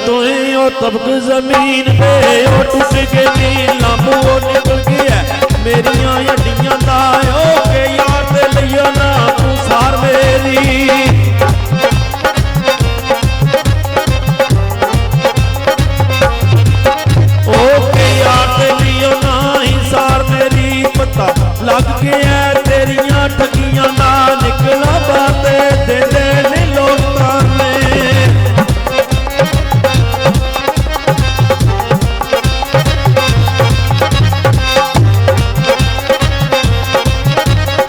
तो ही ओ तबक जमीन पे ओ टूट के नीला मुँह निकल गया मेरिया हड्डियां दा ओ के यार दे लियो ना तू सार मेरी लग गया तेरिया ठगियां ना निकला बातें दे दे लोगों ने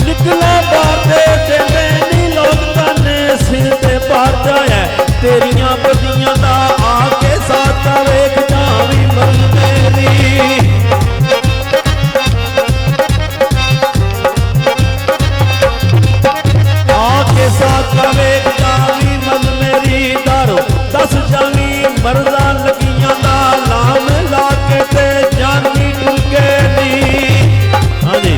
निकला बातें दे दे लोगों ने सिर ते पार जाए तेरिया बदियां ना आके साथ वेख जावी मन मेरी दस जानी मरदा लगियां दा लाम लाके ते जानी टुके दी हाँ जी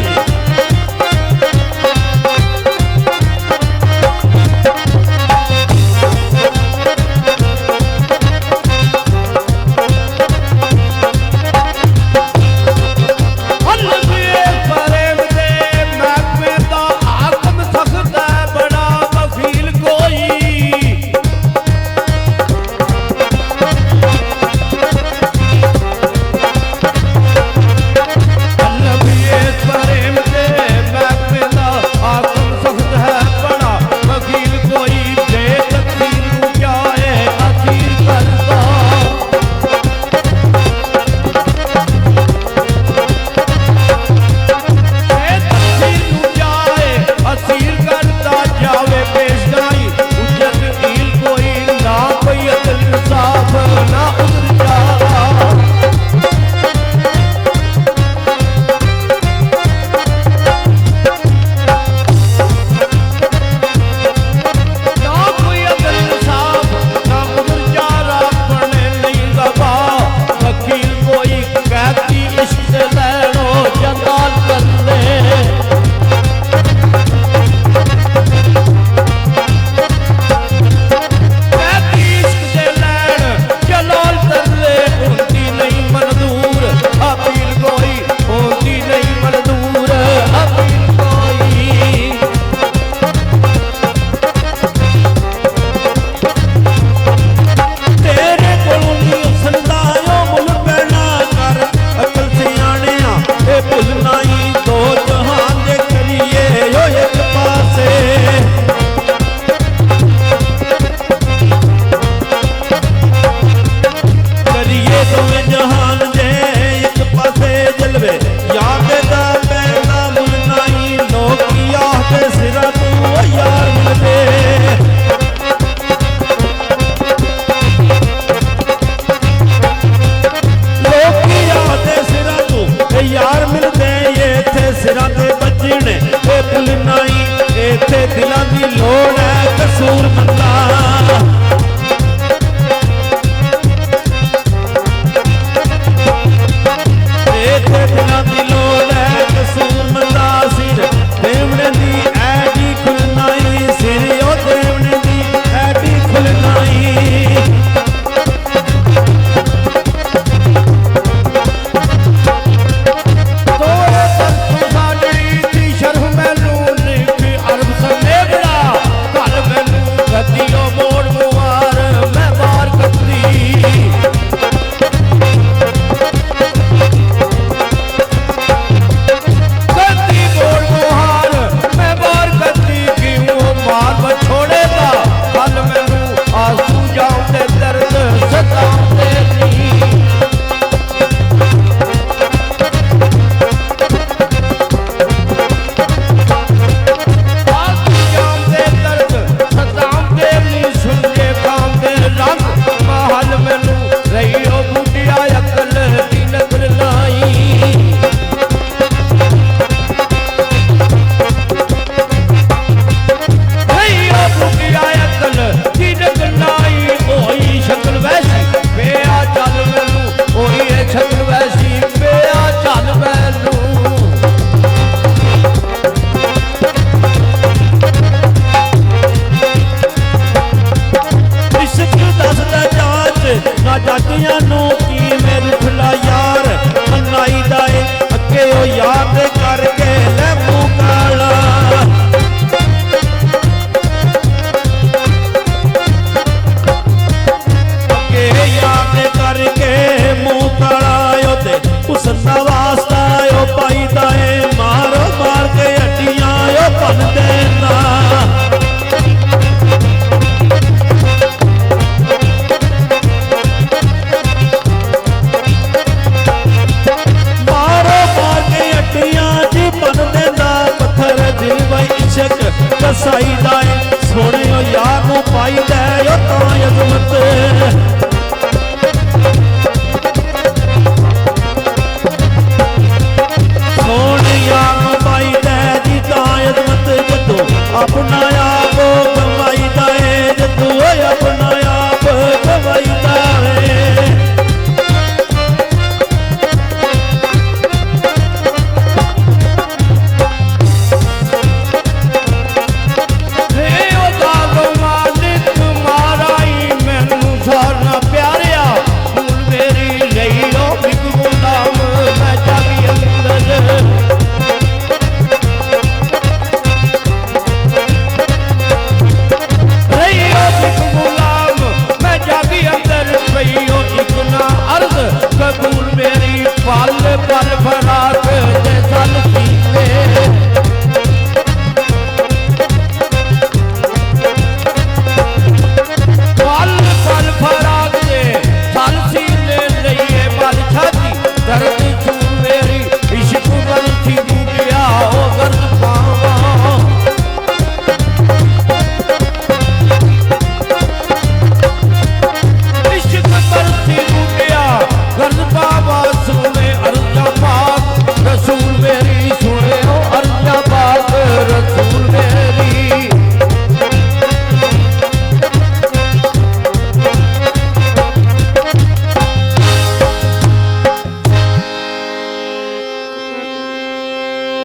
इशक कसाई दा है सोने यार नू पाई दा